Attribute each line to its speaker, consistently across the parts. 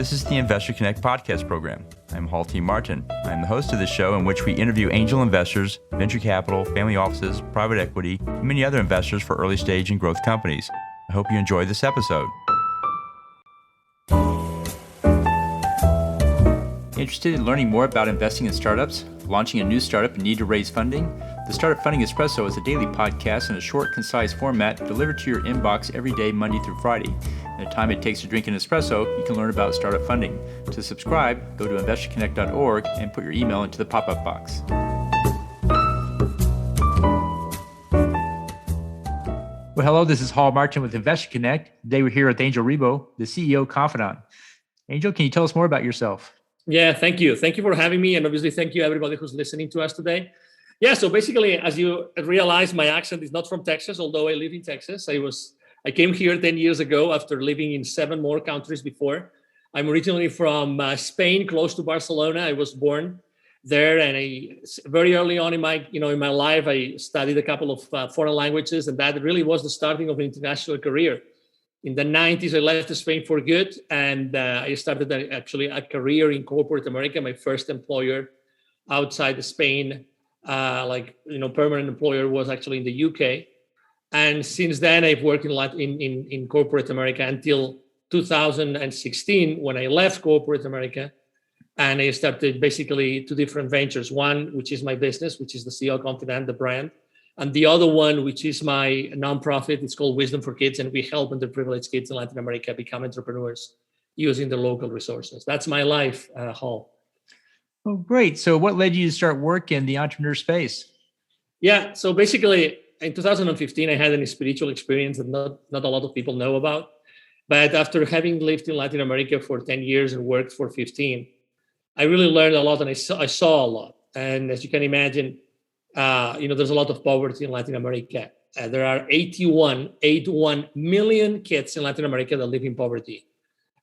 Speaker 1: This is the Investor Connect podcast program. I'm Hall T. Martin. I'm the host of this show in which we interview angel investors, venture capital, family offices, private equity, and many other investors for early stage and growth companies. I hope you enjoy this episode. Interested in learning more about investing in startups, launching a new startup and need to raise funding? The Startup Funding Espresso is a daily podcast in a short, concise format delivered to your inbox every day, Monday through Friday. In the time it takes to drink an espresso, you can learn about startup funding. To subscribe, go to investorconnect.org and put your email into the pop-up box. Well, hello, this is Hall Martin with Investor Connect. Today we're here with Angel Ribo, the CEO of Confidant. Angel, can you tell us more about yourself?
Speaker 2: Yeah, thank you. Thank you for having me. And obviously, thank you everybody who's listening to us today. Yeah, so basically, as you realize, my accent is not from Texas, although I live in Texas. I came here 10 years ago after living in 7 more countries before. I'm originally from Spain, close to Barcelona. I was born there, and very early on in my life, I studied a couple of foreign languages, and that really was the starting of an international career. In the 90s, I left Spain for good, and I started actually a career in corporate America. My first employer outside of Spain, permanent employer, was actually in the UK. And since then, I've worked in corporate America until 2016, when I left corporate America, and I started basically 2 different ventures. One, which is my business, which is the CEO Confidant, the brand. And the other one, which is my nonprofit, it's called Wisdom for Kids, and we help underprivileged kids in Latin America become entrepreneurs using the local resources. That's my life, Hall.
Speaker 1: Oh, great. So what led you to start work in the entrepreneur space?
Speaker 2: Yeah, so basically in 2015, I had a spiritual experience that not a lot of people know about. But after having lived in Latin America for 10 years and worked for 15, I really learned a lot, and I saw a lot. And as you can imagine, there's a lot of poverty in Latin America. There are 81 million kids in Latin America that live in poverty,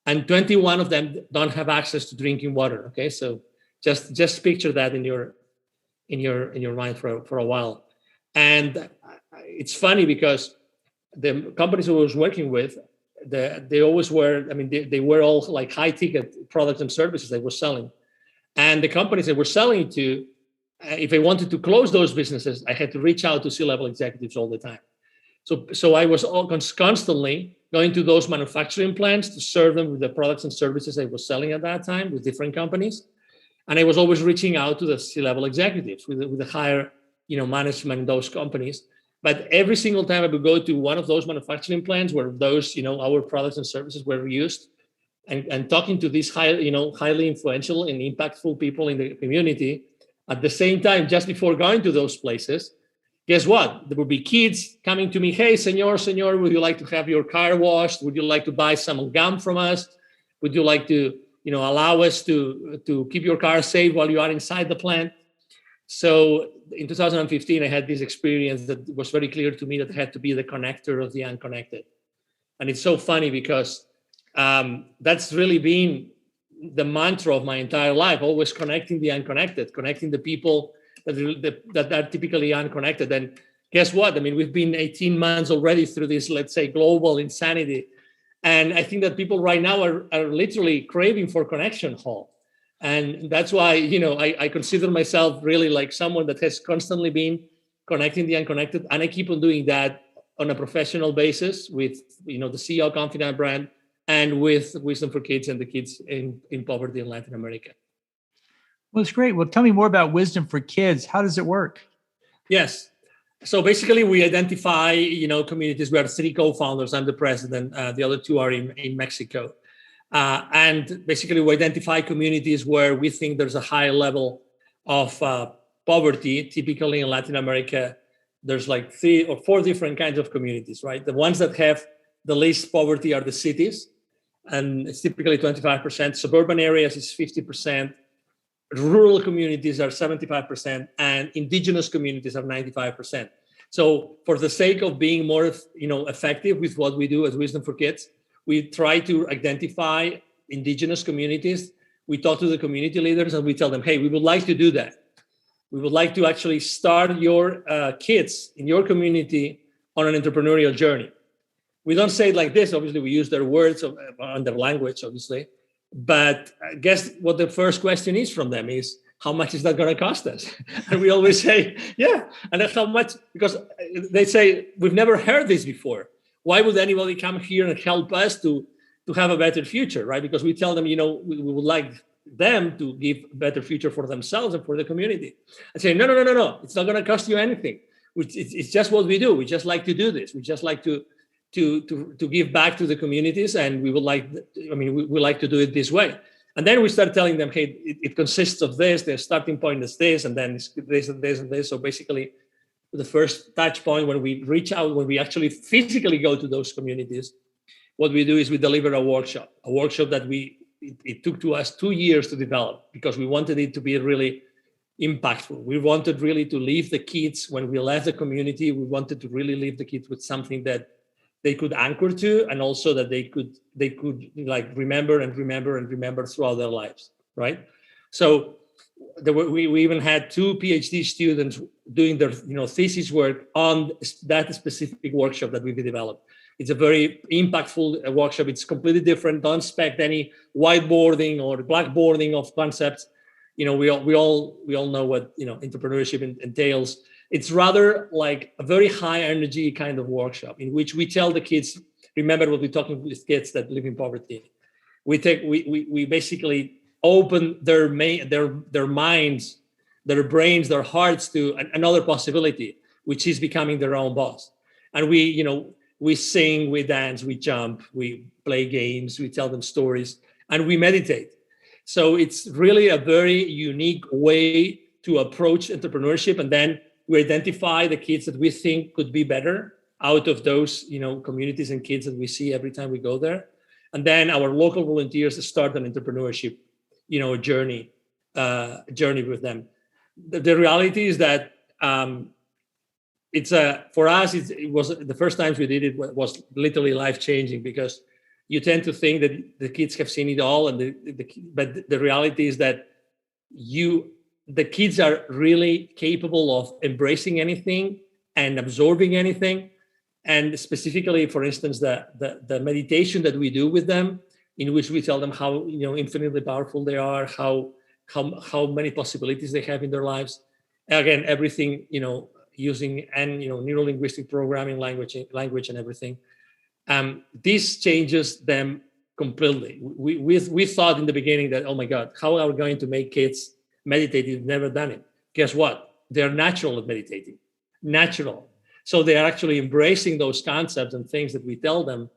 Speaker 2: and 21 of them don't have access to drinking water. Okay, so just picture that in your mind for a while. And it's funny because the companies I was working with, they always were. I mean, they were all like high ticket products and services they were selling, and the companies they were selling to, if I wanted to close those businesses, I had to reach out to C-level executives all the time. So I was constantly going to those manufacturing plants to serve them with the products and services I was selling at that time with different companies. And I was always reaching out to the C-level executives with the higher, management in those companies. But every single time I would go to one of those manufacturing plants where those, our products and services were used, and talking to these highly influential and impactful people in the community. At the same time, just before going to those places, guess what? There would be kids coming to me. Hey, senor, would you like to have your car washed? Would you like to buy some gum from us? Would you like to, allow us to keep your car safe while you are inside the plant? So in 2015, I had this experience that was very clear to me that I had to be the connector of the unconnected. And it's so funny because that's really been the mantra of my entire life, always connecting the unconnected, connecting the people that are typically unconnected. And guess what? I mean, we've been 18 months already through this, let's say, global insanity. And I think that people right now are literally craving for connection, Hall. And that's why, I consider myself really like someone that has constantly been connecting the unconnected. And I keep on doing that on a professional basis with, the CEO Confidant brand, and with Wisdom for Kids and the kids in poverty in Latin America.
Speaker 1: Well, it's great. Well, tell me more about Wisdom for Kids. How does it work?
Speaker 2: Yes. So basically, we identify, communities. We are 3 co-founders. I'm the president. The other 2 are in Mexico. And basically, we identify communities where we think there's a high level of poverty. Typically in Latin America, there's like 3 or 4 different kinds of communities, right? The ones that have the least poverty are the cities, and it's typically 25%. Suburban areas is 50%. Rural communities are 75%, and indigenous communities are 95%. So for the sake of being more, effective with what we do as Wisdom for Kids, we try to identify indigenous communities. We talk to the community leaders and we tell them, hey, we would like to do that. We would like to actually start your kids in your community on an entrepreneurial journey. We don't say it like this. Obviously, we use their words and their language, obviously. But I guess what the first question is from them is, how much is that going to cost us? And we always say, yeah. And then how much? Because they say, we've never heard this before. Why would anybody come here and help us to have a better future, right? Because we tell them, we would like them to give a better future for themselves and for the community. I say, no. It's not going to cost you anything. It's just what we do. We just like to do this. We just like to give back to the communities, and we like to do it this way. And then we start telling them, hey, it consists of this, the starting point is this, and then it's this and this and this. So basically, the first touch point when we reach out, when we actually physically go to those communities, what we do is we deliver a workshop that it took to us 2 years to develop, because we wanted it to be really impactful. We wanted really to leave the kids, when we left the community, we wanted to really leave the kids with something that they could anchor to, and also that they could like remember throughout their lives, right? So we even had 2 PhD students doing their thesis work on that specific workshop that we developed. It's a very impactful workshop. It's completely different. Don't expect any whiteboarding or blackboarding of concepts. We all know what entrepreneurship entails. It's rather like a very high energy kind of workshop in which we tell the kids, remember what we're talking with kids that live in poverty. We basically open their minds, their brains, their hearts to another possibility, which is becoming their own boss. And we sing, we dance, we jump, we play games, we tell them stories, and we meditate. So it's really a very unique way to approach entrepreneurship. And then we identify the kids that we think could be better out of those communities and kids that we see every time we go there. And then our local volunteers start an entrepreneurship journey with them. The reality is that for us, it was the first times we did it was literally life-changing, because you tend to think that the kids have seen it all, but the reality is that the kids are really capable of embracing anything and absorbing anything. And specifically, for instance, the meditation that we do with them, in which we tell them how infinitely powerful they are, how many possibilities they have in their lives. Again, everything using neuro-linguistic programming, language and everything. This changes them completely. We thought in the beginning that, oh my God, how are we going to make kids meditate? They've never done it. Guess what? They're natural at meditating. Natural. So they are actually embracing those concepts and things that we tell them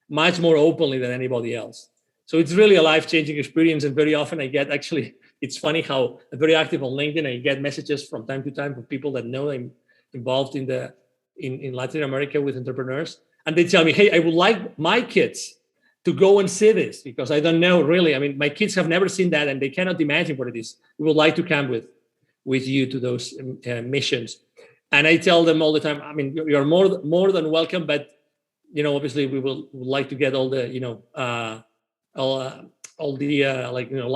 Speaker 2: much more openly than anybody else. So it's really a life-changing experience. And very often it's funny how I'm very active on LinkedIn. I get messages from time to time from people that know I'm involved in Latin America with entrepreneurs. And they tell me, hey, I would like my kids to go and see this, because I don't know really. I mean, my kids have never seen that and they cannot imagine what it is. We would like to come with you to those missions. And I tell them all the time, I mean, you're more than welcome, but obviously we would like to get all the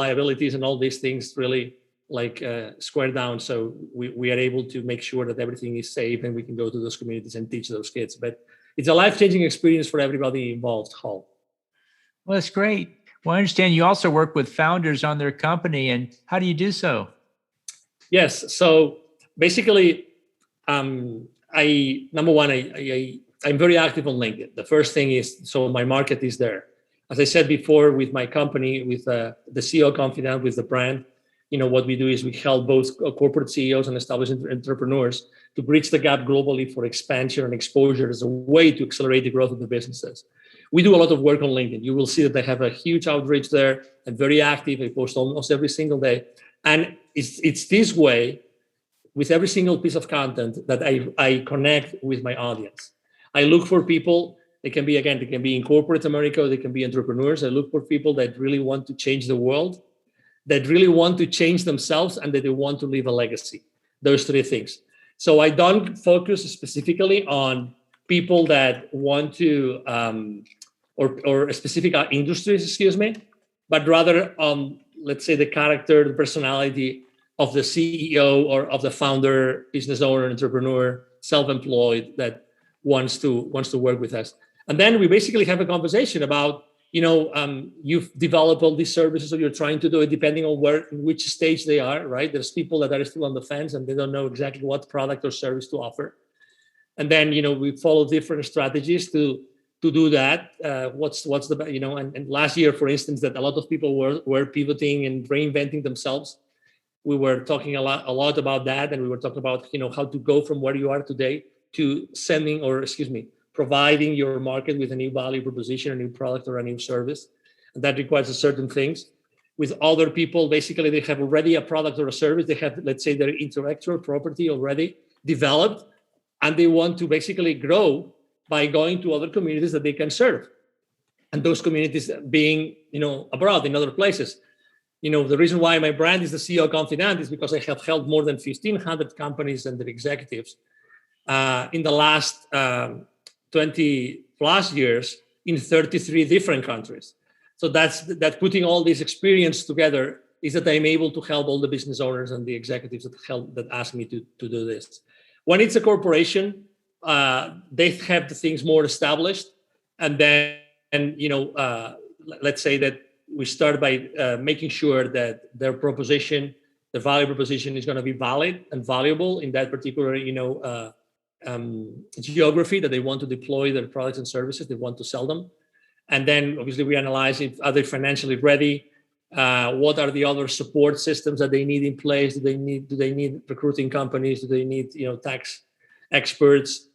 Speaker 2: liabilities and all these things really squared down, so we are able to make sure that everything is safe and we can go to those communities and teach those kids. But it's a life-changing experience for everybody involved, Hall.
Speaker 1: Well, that's great. Well, I understand you also work with founders on their company, and how do you do so?
Speaker 2: Yes. So basically, I'm very active on LinkedIn. The first thing is, so my market is there. As I said before, with my company, with the CEO Confidant, with the brand, what we do is we help both corporate CEOs and established entrepreneurs to bridge the gap globally for expansion and exposure as a way to accelerate the growth of the businesses. We do a lot of work on LinkedIn. You will see that I have a huge outreach there. I'm very active. I post almost every single day. And it's this way, with every single piece of content, that I connect with my audience. I look for people. They can be in corporate America, they can be entrepreneurs. I look for people that really want to change the world, that really want to change themselves, and that they want to leave a legacy. Those 3 things. So I don't focus specifically on people that want to, or specific industries, but rather on, let's say, the character, the personality of the CEO or of the founder, business owner, entrepreneur, self-employed that wants to work with us. And then we basically have a conversation about, you've developed all these services, or you're trying to do it, depending on in which stage they are, right? There's people that are still on the fence and they don't know exactly what product or service to offer. And then, we follow different strategies to do that. What's the, and last year, for instance, that a lot of people were pivoting and reinventing themselves. We were talking a lot about that, and we were talking about how to go from where you are today to providing your market with a new value proposition, a new product, or a new service. And that requires certain things. With other people, basically, they have already a product or a service. They have, let's say, their intellectual property already developed, and they want to basically grow by going to other communities that they can serve. And those communities being, abroad in other places. The reason why my brand is the CEO Confidant is because I have helped more than 1,500 companies and their executives in the last 20 plus years in 33 different countries. So that putting all this experience together is that I'm able to help all the business owners and the executives that ask me to do this. When it's a corporation, they have the things more established, and then let's say that we start by making sure that their proposition, the value proposition, is going to be valid and valuable in that particular geography that they want to deploy their products and services. They want to sell them, and then obviously we analyze if are they financially ready. What are the other support systems that they need in place? Do they need recruiting companies? Do they need tax experts?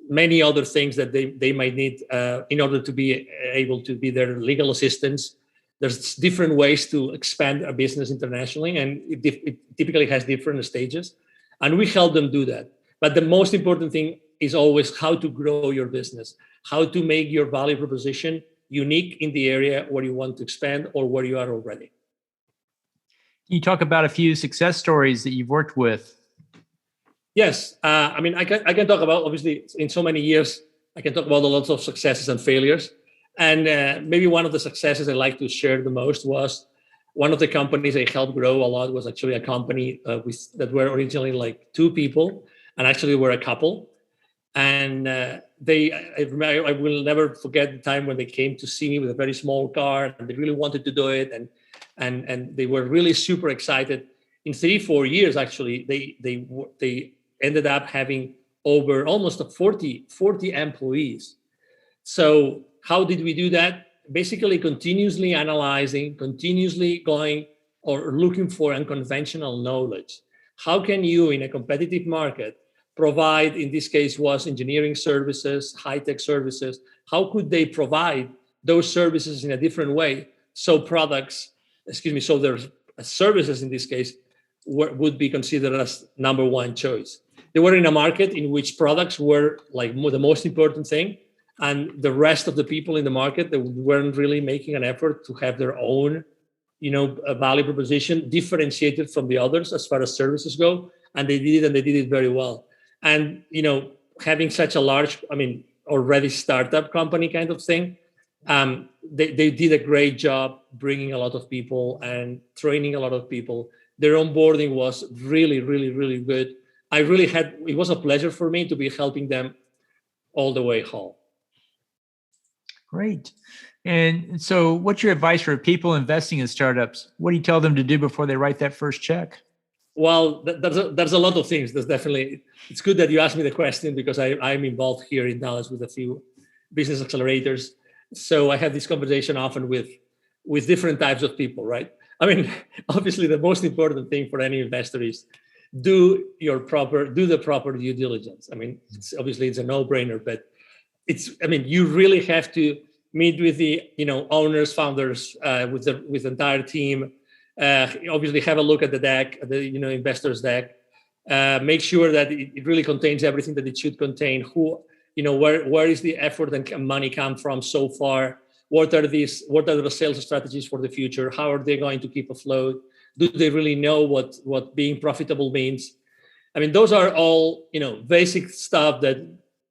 Speaker 2: Many other things that they might need in order to be able to be their legal assistants. There's different ways to expand a business internationally, and it typically has different stages, and we help them do that. But the most important thing is always how to grow your business, how to make your value proposition unique in the area where you want to expand or where you are already.
Speaker 1: Can you talk about a few success stories that you've worked with?
Speaker 2: Yes. I can talk about, obviously, in so many years, I can talk about a lot of successes and failures. And maybe one of the successes I like to share the most was one of the companies I helped grow a lot was actually a company that were originally like 2 people and actually were a couple. And I will never forget the time when they came to see me with a very small car, and they really wanted to do it, and they were really super excited. In 3-4 years, actually, they ended up having over almost 40 employees. So how did we do that? Basically, continuously analyzing, continuously going or looking for unconventional knowledge. How can you, in a competitive market, provide, in this case was engineering services, high-tech services, how could they provide those services in a different way so their services in this case would be considered as number one choice. They were in a market in which products were like the most important thing, and the rest of the people in the market that weren't really making an effort to have their own a value proposition differentiated from the others as far as services go, and they did it very well. And having such a large, already startup company kind of thing, they did a great job bringing a lot of people and training a lot of people. Their onboarding was really, really, really good. It was a pleasure for me to be helping them all the way home.
Speaker 1: Great. And so what's your advice for people investing in startups? What do you tell them to do before they write that first check?
Speaker 2: Well, there's a lot of things. It's good that you asked me the question, because I'm involved here in Dallas with a few business accelerators. So I have this conversation often with different types of people, right? Obviously, the most important thing for any investor is do the proper due diligence. It's a no-brainer, but you really have to meet with the owners, founders, with the entire team. Obviously, have a look at the deck, the investors deck. Make sure that it really contains everything that it should contain. Where is the effort and money come from so far? What are the sales strategies for the future? How are they going to keep afloat? Do they really know what being profitable means? Those are all basic stuff that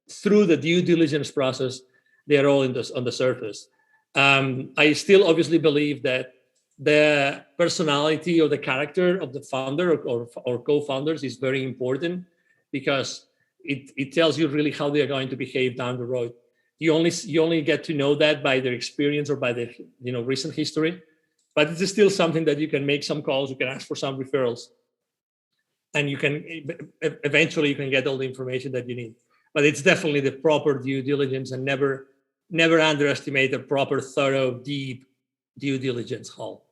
Speaker 2: through the due diligence process, they are all on the surface. I still obviously believe that the personality or the character of the founder or co-founders is very important, because it tells you really how they are going to behave down the road. You only get to know that by their experience or by the recent history. But it's still something that you can make some calls, you can ask for some referrals, and you can eventually you can get all the information that you need. But it's definitely the proper due diligence, and never underestimate a proper, thorough, deep due diligence, Hall.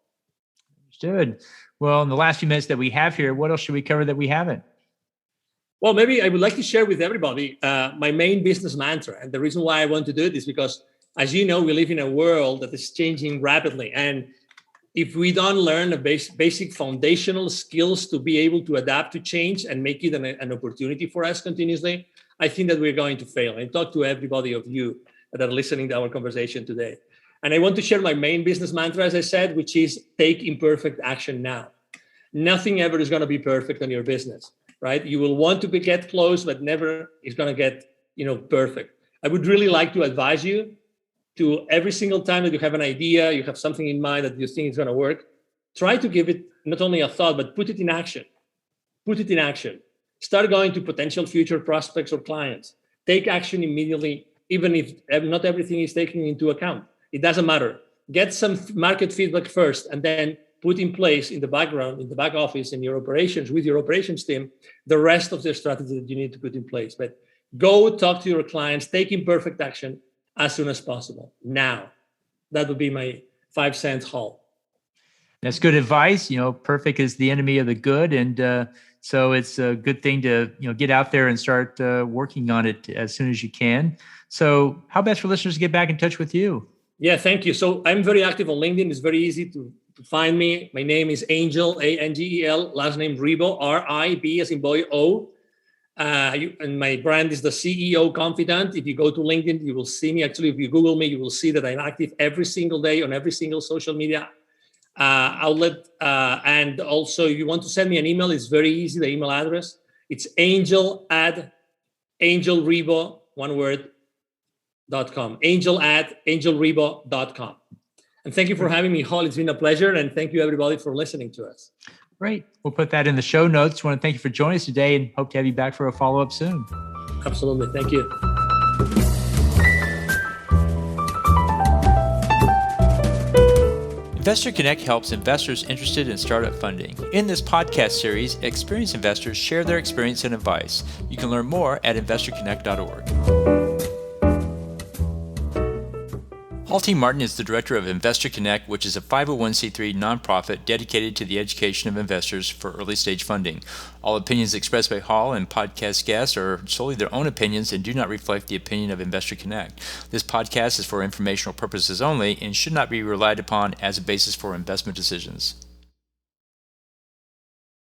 Speaker 1: Understood. Well, in the last few minutes that we have here, what else should we cover that we haven't?
Speaker 2: Well, maybe I would like to share with everybody my main business mantra. And the reason why I want to do it is because, as you know, we live in a world that is changing rapidly. And if we don't learn the basic foundational skills to be able to adapt to change and make it an opportunity for us continuously, I think that we're going to fail. And talk to everybody of you that are listening to our conversation today. And I want to share my main business mantra, as I said, which is take imperfect action now. Nothing ever is going to be perfect in your business, right? You will want to get close, but never is going to get, perfect. I would really like to advise you to, every single time that you have an idea, you have something in mind that you think is going to work, try to give it not only a thought, but put it in action. Put it in action. Start going to potential future prospects or clients. Take action immediately, even if not everything is taken into account. It doesn't matter. Get some market feedback first, and then put in place in the background, in the back office, in your operations, with your operations team, the rest of the strategy that you need to put in place. But go talk to your clients, take imperfect action as soon as possible. Now, that would be my 5 cents, Hall.
Speaker 1: That's good advice. Perfect is the enemy of the good. And so it's a good thing to, get out there and start working on it as soon as you can. So how best for listeners to get back in touch with you?
Speaker 2: Yeah, thank you. So I'm very active on LinkedIn. It's very easy to find me. My name is Angel, Angel, last name Ribo, R-I-B as in boy, O. And my brand is the CEO Confidant. If you go to LinkedIn, you will see me. Actually, if you Google me, you will see that I'm active every single day on every single social media outlet. And also, if you want to send me an email, it's very easy. The email address, it's angel@angelribo, one word, .com. angel@angelribo.com. And thank you for having me, Hall. It's been a pleasure. And thank you, everybody, for listening to us.
Speaker 1: Great. We'll put that in the show notes. I want to thank you for joining us today and hope to have you back for a follow-up soon.
Speaker 2: Absolutely. Thank you.
Speaker 1: Investor Connect helps investors interested in startup funding. In this podcast series, experienced investors share their experience and advice. You can learn more at investorconnect.org. Hall T. Martin is the director of Investor Connect, which is a 501c3 nonprofit dedicated to the education of investors for early-stage funding. All opinions expressed by Hall and podcast guests are solely their own opinions and do not reflect the opinion of Investor Connect. This podcast is for informational purposes only and should not be relied upon as a basis for investment decisions.